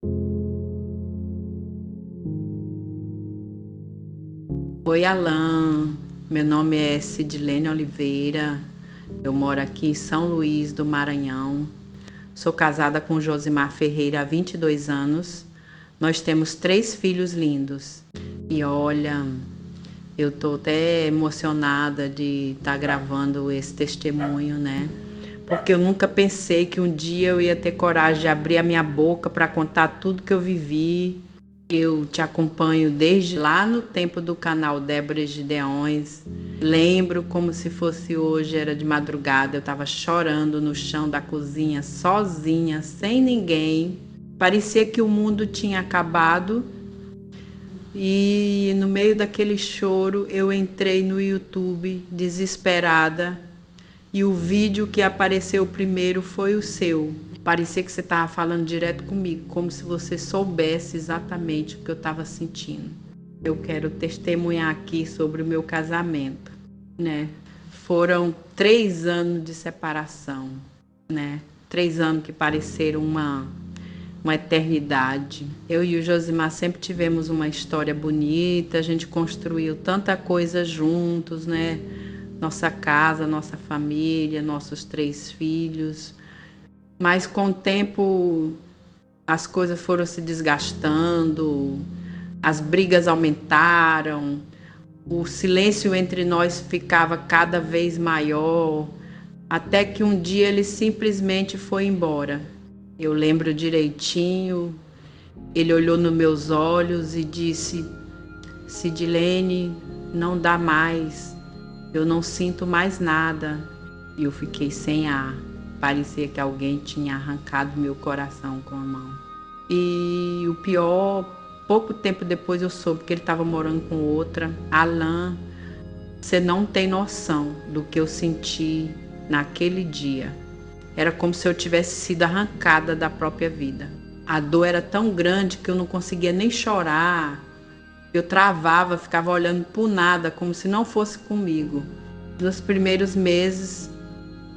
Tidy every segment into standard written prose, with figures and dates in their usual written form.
Oi, Alan. Meu nome é Sidilene Oliveira. Eu moro aqui em São Luís do Maranhão. Sou casada com Josimar Ferreira há 22 anos. Nós temos 3 filhos lindos. E olha, eu tô até emocionada de estar gravando esse testemunho, né? Porque eu nunca pensei que um dia eu ia ter coragem de abrir a minha boca para contar tudo que eu vivi. Eu te acompanho desde lá no tempo do canal Débora Gideões. Lembro como se fosse hoje, era de madrugada. Eu estava chorando no chão da cozinha, sozinha, sem ninguém. Parecia que o mundo tinha acabado. E no meio daquele choro, eu entrei no YouTube, desesperada. E o vídeo que apareceu primeiro foi o seu. Parecia que você estava falando direto comigo, como se você soubesse exatamente o que eu estava sentindo. Eu quero testemunhar aqui sobre o meu casamento, né? Foram 3 anos de separação, né? 3 anos que pareceram uma eternidade. Eu e o Josimar sempre tivemos uma história bonita, a gente construiu tanta coisa juntos, né? Nossa casa, nossa família, nossos 3 filhos. Mas com o tempo as coisas foram se desgastando, as brigas aumentaram, o silêncio entre nós ficava cada vez maior, até que um dia ele simplesmente foi embora. Eu lembro direitinho, ele olhou nos meus olhos e disse: Sidilene, não dá mais, eu não sinto mais nada. E eu fiquei sem ar. Parecia que alguém tinha arrancado meu coração com a mão. E o pior, pouco tempo depois eu soube que ele estava morando com outra. Alan, você não tem noção do que eu senti naquele dia. Era como se eu tivesse sido arrancada da própria vida. A dor era tão grande que eu não conseguia nem chorar. Eu travava, ficava olhando por nada, como se não fosse comigo. Nos primeiros meses,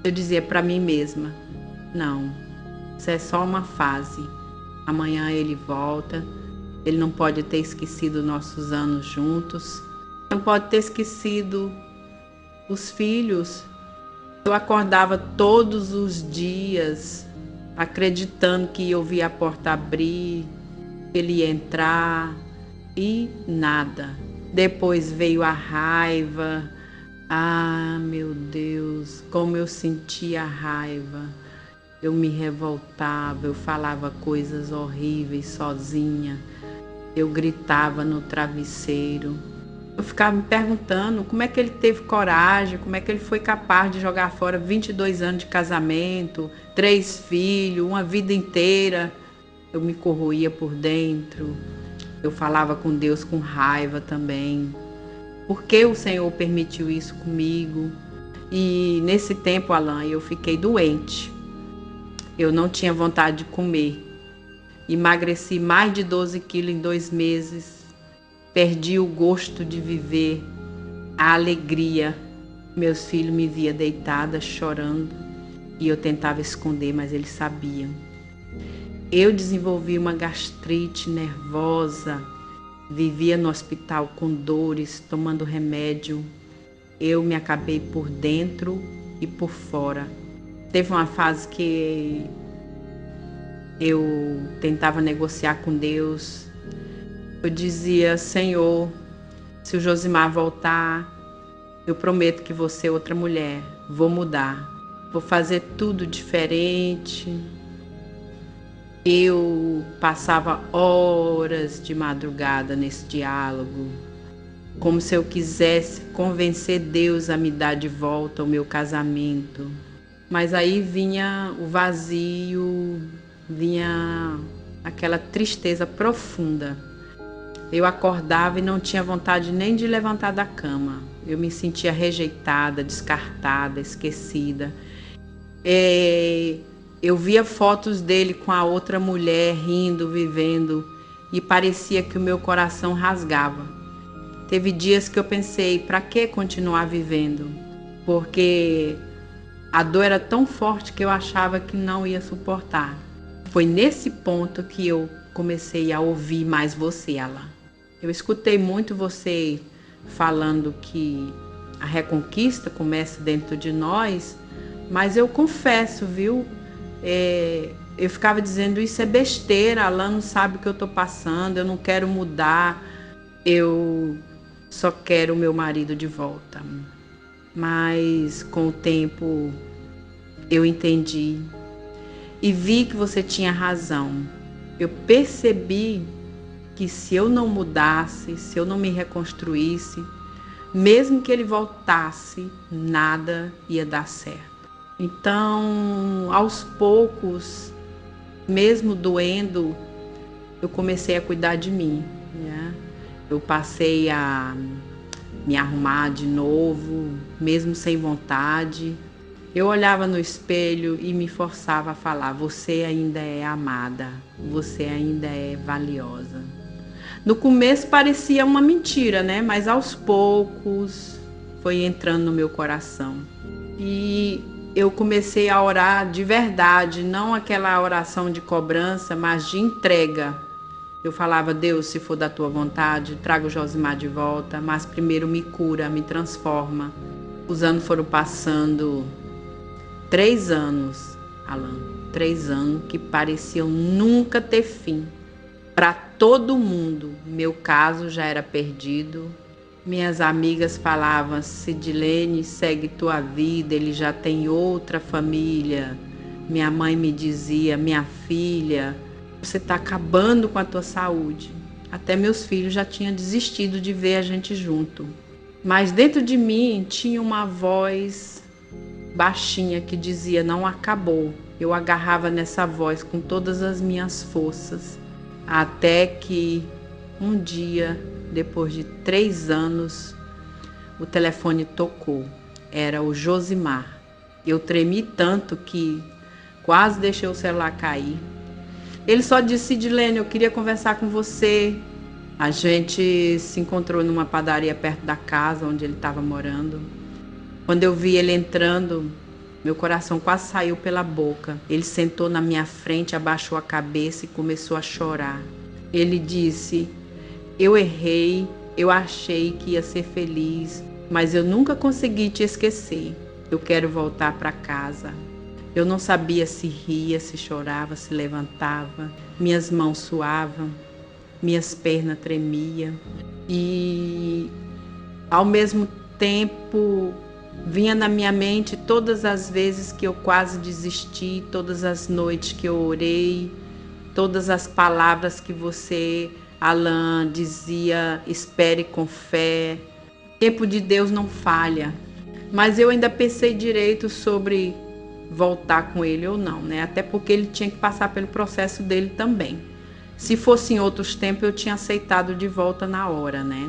eu dizia para mim mesma: não, isso é só uma fase. Amanhã ele volta. Ele não pode ter esquecido nossos anos juntos. Não pode ter esquecido os filhos. Eu acordava todos os dias acreditando que eu via a porta abrir, ele ia entrar e nada. Depois veio a raiva. Ah, meu Deus, como eu sentia a raiva. Eu me revoltava, eu falava coisas horríveis sozinha. Eu gritava no travesseiro. Eu ficava me perguntando como é que ele teve coragem, como é que ele foi capaz de jogar fora 22 anos de casamento, 3 filhos, uma vida inteira. Eu me corroía por dentro. Eu falava com Deus com raiva também. Por que o Senhor permitiu isso comigo? E nesse tempo, Alan, eu fiquei doente. Eu não tinha vontade de comer. Emagreci mais de 12 quilos em 2 meses. Perdi o gosto de viver, a alegria. Meus filhos me via deitada, chorando. E eu tentava esconder, mas eles sabiam. Eu desenvolvi uma gastrite nervosa. Vivia no hospital com dores, tomando remédio. Eu me acabei por dentro e por fora. Teve uma fase que eu tentava negociar com Deus. Eu dizia: Senhor, se o Josimar voltar, eu prometo que vou ser outra mulher. Vou mudar. Vou fazer tudo diferente. Eu passava horas de madrugada nesse diálogo, como se eu quisesse convencer Deus a me dar de volta o meu casamento. Mas aí vinha o vazio, vinha aquela tristeza profunda. Eu acordava e não tinha vontade nem de levantar da cama. Eu me sentia rejeitada, descartada, esquecida. Eu via fotos dele com a outra mulher, rindo, vivendo, e parecia que o meu coração rasgava. Teve dias que eu pensei: para que continuar vivendo? Porque a dor era tão forte que eu achava que não ia suportar. foi nesse ponto que eu comecei a ouvir mais você, Alan. Eu escutei muito você falando que a reconquista começa dentro de nós, mas eu confesso, viu? Eu ficava dizendo, isso é besteira, Alan não sabe o que eu estou passando, eu não quero mudar, eu só quero o meu marido de volta. Mas com o tempo eu entendi e vi que você tinha razão. Eu percebi que se eu não mudasse, se eu não me reconstruísse, mesmo que ele voltasse, nada ia dar certo. Então, aos poucos, mesmo doendo, eu comecei a cuidar de mim, né? Eu passei a me arrumar de novo, mesmo sem vontade. Eu olhava no espelho e me forçava a falar: você ainda é amada, você ainda é valiosa. No começo parecia uma mentira, né? Mas aos poucos foi entrando no meu coração. E eu comecei a orar de verdade, não aquela oração de cobrança, mas de entrega. Eu falava: Deus, se for da tua vontade, traga o Josimar de volta, mas primeiro me cura, me transforma. Os anos foram passando, 3 anos, Alan, 3 anos que pareciam nunca ter fim. Para todo mundo, meu caso já era perdido. Minhas amigas falavam: Sidilene, segue tua vida, ele já tem outra família. Minha mãe me dizia: minha filha, você está acabando com a tua saúde. Até meus filhos já tinham desistido de ver a gente junto. Mas dentro de mim tinha uma voz baixinha que dizia: não acabou. Eu agarrava nessa voz com todas as minhas forças. Até que um dia, depois de 3 anos, o telefone tocou. Era o Josimar. Eu tremi tanto que quase deixei o celular cair. Ele só disse: Sidilene, eu queria conversar com você. A gente se encontrou numa padaria perto da casa onde ele estava morando. Quando eu vi ele entrando, meu coração quase saiu pela boca. Ele sentou na minha frente, abaixou a cabeça e começou a chorar. Ele disse: eu errei, eu achei que ia ser feliz, mas eu nunca consegui te esquecer. Eu quero voltar para casa. Eu não sabia se ria, se chorava, se levantava. Minhas mãos suavam, minhas pernas tremiam. E ao mesmo tempo vinha na minha mente todas as vezes que eu quase desisti, todas as noites que eu orei, todas as palavras que você, Alan, dizia: espere com fé. O tempo de Deus não falha. Mas eu ainda pensei direito sobre voltar com ele ou não, né? Até porque ele tinha que passar pelo processo dele também. Se fosse em outros tempos, eu tinha aceitado de volta na hora, né?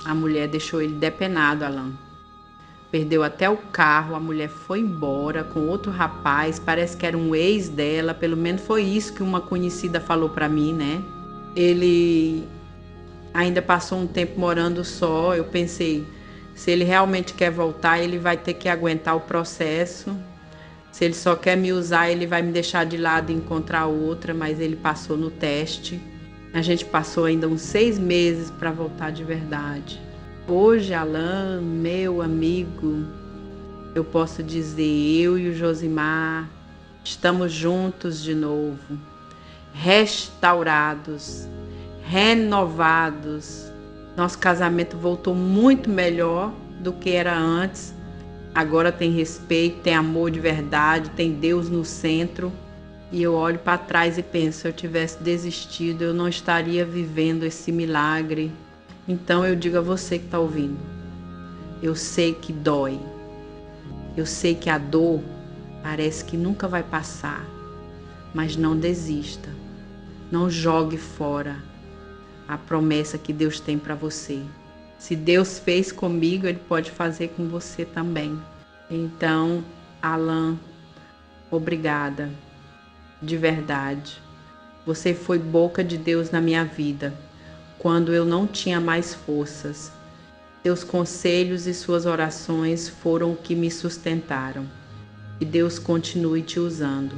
A mulher deixou ele depenado, Alan. Perdeu até o carro, a mulher foi embora com outro rapaz, parece que era um ex dela, pelo menos foi isso que uma conhecida falou pra mim, né? Ele ainda passou um tempo morando só. Eu pensei, se ele realmente quer voltar, ele vai ter que aguentar o processo. Se ele só quer me usar, ele vai me deixar de lado e encontrar outra, mas ele passou no teste. A gente passou ainda uns 6 meses para voltar de verdade. Hoje, Alan, meu amigo, eu posso dizer, eu e o Josimar estamos juntos de novo, restaurados, renovados. Nosso casamento voltou muito melhor do que era antes. Agora tem respeito, tem amor de verdade, tem Deus no centro. E eu olho para trás e penso, se eu tivesse desistido, eu não estaria vivendo esse milagre. Então eu digo a você que está ouvindo, eu sei que dói, eu sei que a dor parece que nunca vai passar, mas não desista, não jogue fora a promessa que Deus tem para você. Se Deus fez comigo, Ele pode fazer com você também. Então, Alan, obrigada, de verdade. Você foi boca de Deus na minha vida, quando eu não tinha mais forças. Seus conselhos e suas orações foram o que me sustentaram. Que Deus continue te usando.